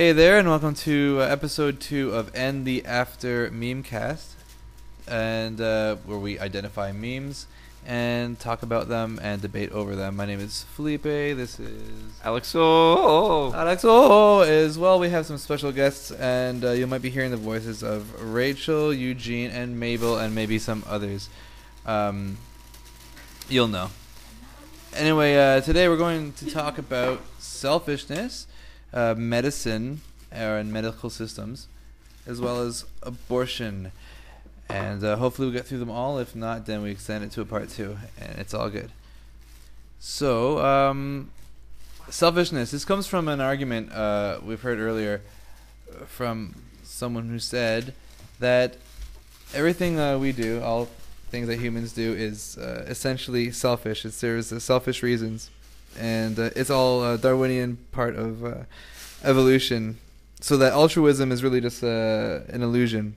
Hey there, and welcome to episode 2 of EndTheAfter Memecast, and where we identify memes and talk about them and debate over them. My name is Felipe. This is Alexo. As well. We have some special guests, and you might be hearing the voices of Rachel, Eugene, and Mabel, and maybe some others. You'll know. Anyway, today we're going to talk about selfishness, medicine and medical systems, as well as abortion. And hopefully we'll get through them all. If not, then we extend it to a part 2, and it's all good. So, selfishness. This comes from an argument we've heard earlier from someone who said that everything we do, all things that humans do, is essentially selfish. It serves selfish reasons. And it's all Darwinian part of evolution. So that altruism is really just an illusion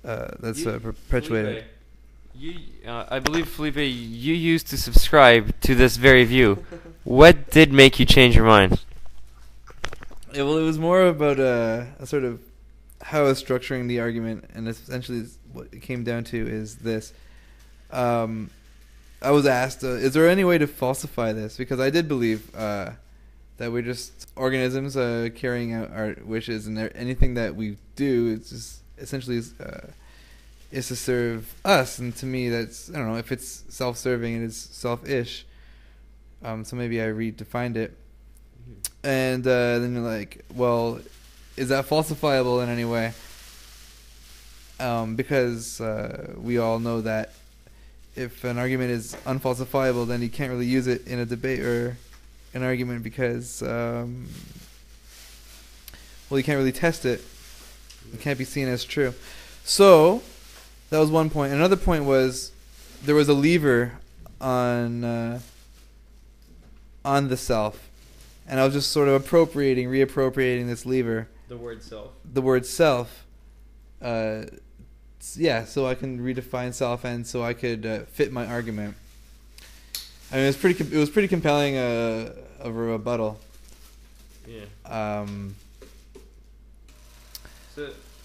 that's perpetuated. Felipe, I believe, Felipe, you used to subscribe to this very view. What did make you change your mind? Yeah, well, it was more about a sort of how I was structuring the argument, and essentially what it came down to is this. I was asked, is there any way to falsify this? Because I did believe that we're just organisms carrying out our wishes, and anything that we do, it's just essentially is to serve us. And to me, that's, I don't know, if it's self-serving, it is selfish. So maybe I redefined it. And then you're like, well, is that falsifiable in any way? Because we all know that if an argument is unfalsifiable, then you can't really use it in a debate or an argument because, well, you can't really test it. It can't be seen as true. So, that was one point. Another point was there was a lever on the self. And I was just sort of reappropriating this lever. The word self. The word self. Yeah, so I can redefine self, and so I could fit my argument. I mean, it was pretty compelling of a rebuttal. Yeah. I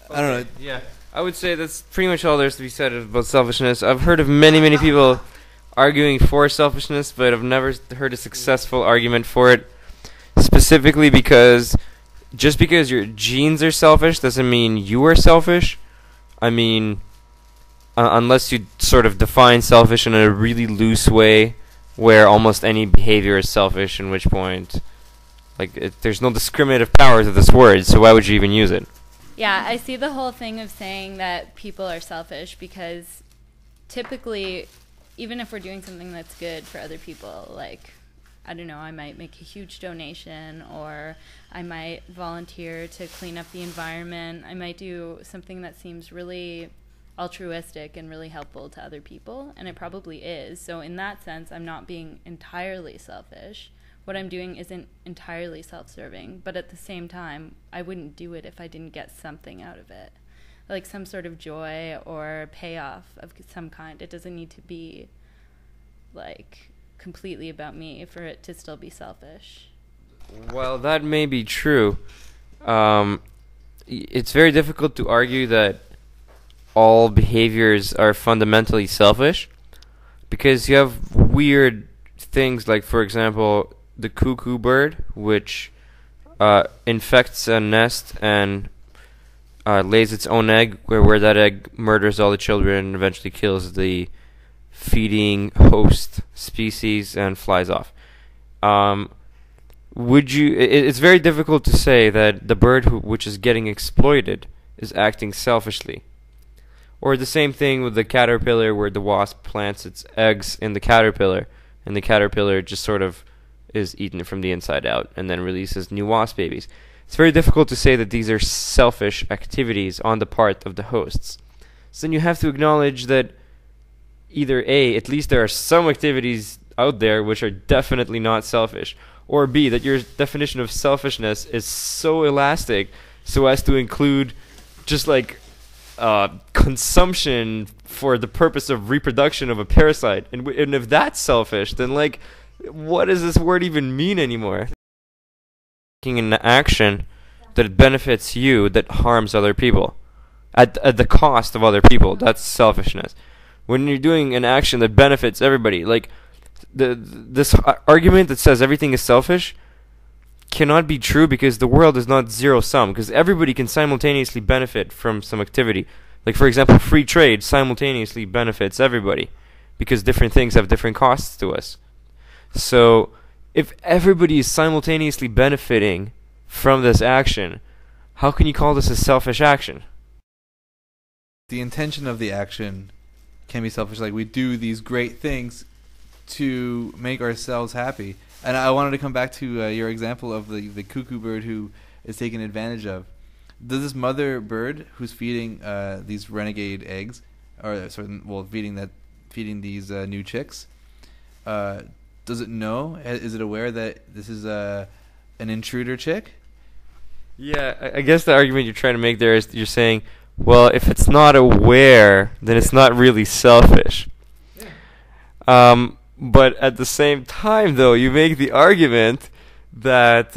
don't know. Yeah, I would say that's pretty much all there's to be said about selfishness. I've heard of many people arguing for selfishness, but I've never heard a successful argument for it. Specifically because just because your genes are selfish doesn't mean you are selfish. I mean, unless you sort of define selfish in a really loose way, where almost any behavior is selfish, in which point, there's no discriminative power to this word, so why would you even use it? Yeah, I see the whole thing of saying that people are selfish because typically, even if we're doing something that's good for other people, like, I don't know, I might make a huge donation, or I might volunteer to clean up the environment. I might do something that seems really altruistic and really helpful to other people, and it probably is. So in that sense, I'm not being entirely selfish. What I'm doing isn't entirely self-serving, but at the same time, I wouldn't do it if I didn't get something out of it, like some sort of joy or payoff of some kind. It doesn't need to be like completely about me for it to still be selfish. Well, that may be true. It's very difficult to argue that all behaviors are fundamentally selfish because you have weird things like, for example, the cuckoo bird, which infects a nest and lays its own egg, where that egg murders all the children and eventually kills the feeding host species and flies off. It's very difficult to say that the bird which is getting exploited is acting selfishly. Or the same thing with the caterpillar, where the wasp plants its eggs in the caterpillar, and the caterpillar just sort of is eaten from the inside out and then releases new wasp babies. It's very difficult to say that these are selfish activities on the part of the hosts. So then you have to acknowledge that either A, at least there are some activities out there which are definitely not selfish, or B, that your definition of selfishness is so elastic so as to include just like consumption for the purpose of reproduction of a parasite. And if that's selfish, then like, what does this word even mean anymore? taking an action that benefits you that harms other people at the cost of other people. That's selfishness. When you're doing an action that benefits everybody, like this argument that says everything is selfish cannot be true, because the world is not zero sum, because everybody can simultaneously benefit from some activity. Like, for example, free trade simultaneously benefits everybody because different things have different costs to us. So if everybody is simultaneously benefiting from this action, how can you call this a selfish action? The intention of the action can be selfish. Like, we do these great things to make ourselves happy. And I wanted to come back to your example of the cuckoo bird who is taken advantage of. Does this mother bird who's feeding these renegade eggs, or feeding these new chicks, does it know? Is it aware that this is an intruder chick? Yeah, I guess the argument you're trying to make there is you're saying, well, if it's not aware, then it's not really selfish. Yeah. But at the same time, though, you make the argument that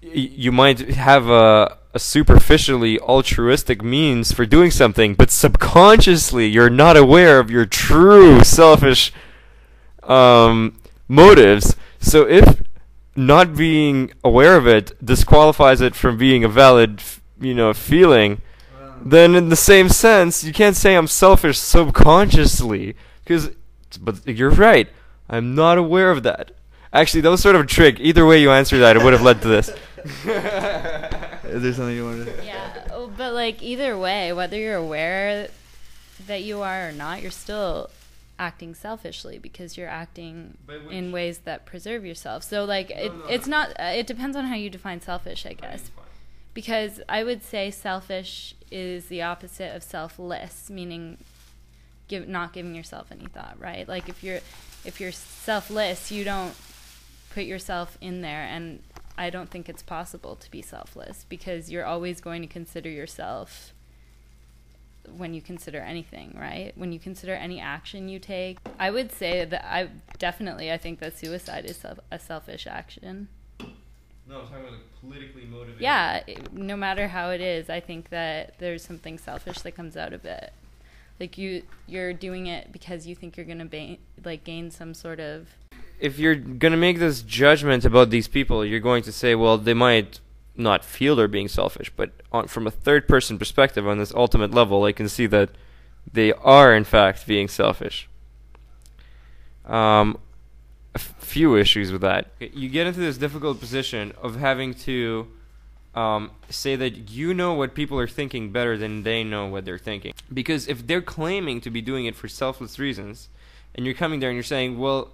you might have a superficially altruistic means for doing something, but subconsciously you're not aware of your true selfish motives. So if not being aware of it disqualifies it from being a valid, feeling, then in the same sense, you can't say I'm selfish subconsciously, but you're right. I'm not aware of that. Actually, that was sort of a trick. Either way you answer that, it would have led to this. Is there something you wanted to... Yeah, but like either way, whether you're aware that you are or not, you're still acting selfishly because you're acting in ways that preserve yourself. So like it's not. It depends on how you define selfish, I guess. Because I would say selfish is the opposite of selfless, meaning not giving yourself any thought, right? Like if you're selfless, you don't put yourself in there, and I don't think it's possible to be selfless because you're always going to consider yourself when you consider anything, right? When you consider any action you take. I would say that I think that suicide is a selfish action. No, I'm talking about like politically motivated. Yeah, no matter how it is, I think that there's something selfish that comes out of it. Like you're doing it because you think you're going to gain some sort of... If you're going to make this judgment about these people, you're going to say, well, they might not feel they're being selfish, but from a third-person perspective, on this ultimate level, I can see that they are, in fact, being selfish. A few issues with that. You get into this difficult position of having to say that you know what people are thinking better than they know what they're thinking. Because if they're claiming to be doing it for selfless reasons, and you're coming there and you're saying, well,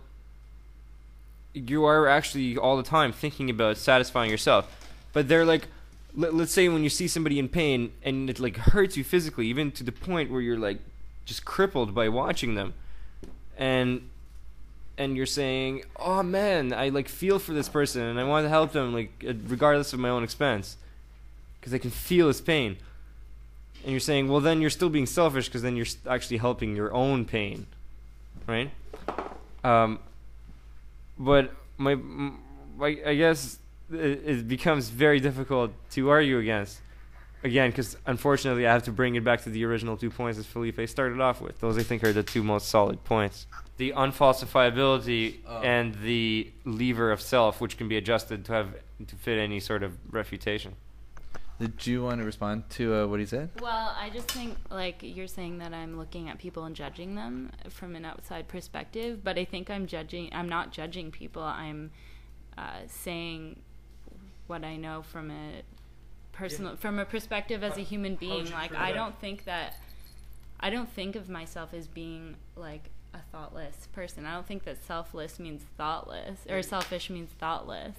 you are actually all the time thinking about satisfying yourself. But they're like, let's say when you see somebody in pain and it like hurts you physically, even to the point where you're like just crippled by watching them, and you're saying, oh man, I like feel for this person and I want to help them, like regardless of my own expense, because I can feel his pain. And you're saying, well, then you're still being selfish because then you're actually helping your own pain, right? But I guess it becomes very difficult to argue against, again, because unfortunately I have to bring it back to the original 2 points that Felipe started off with. Those I think are the two most solid points: the unfalsifiability and the lever of self, which can be adjusted to fit any sort of refutation. Did you want to respond to what he said? Well, I just think, like, you're saying that I'm looking at people and judging them from an outside perspective, but I think I'm not judging people. I'm saying what I know from a from a perspective as a human being. Like, I don't think of myself as being like a thoughtless person. I don't think that selfless means thoughtless, or selfish means thoughtless.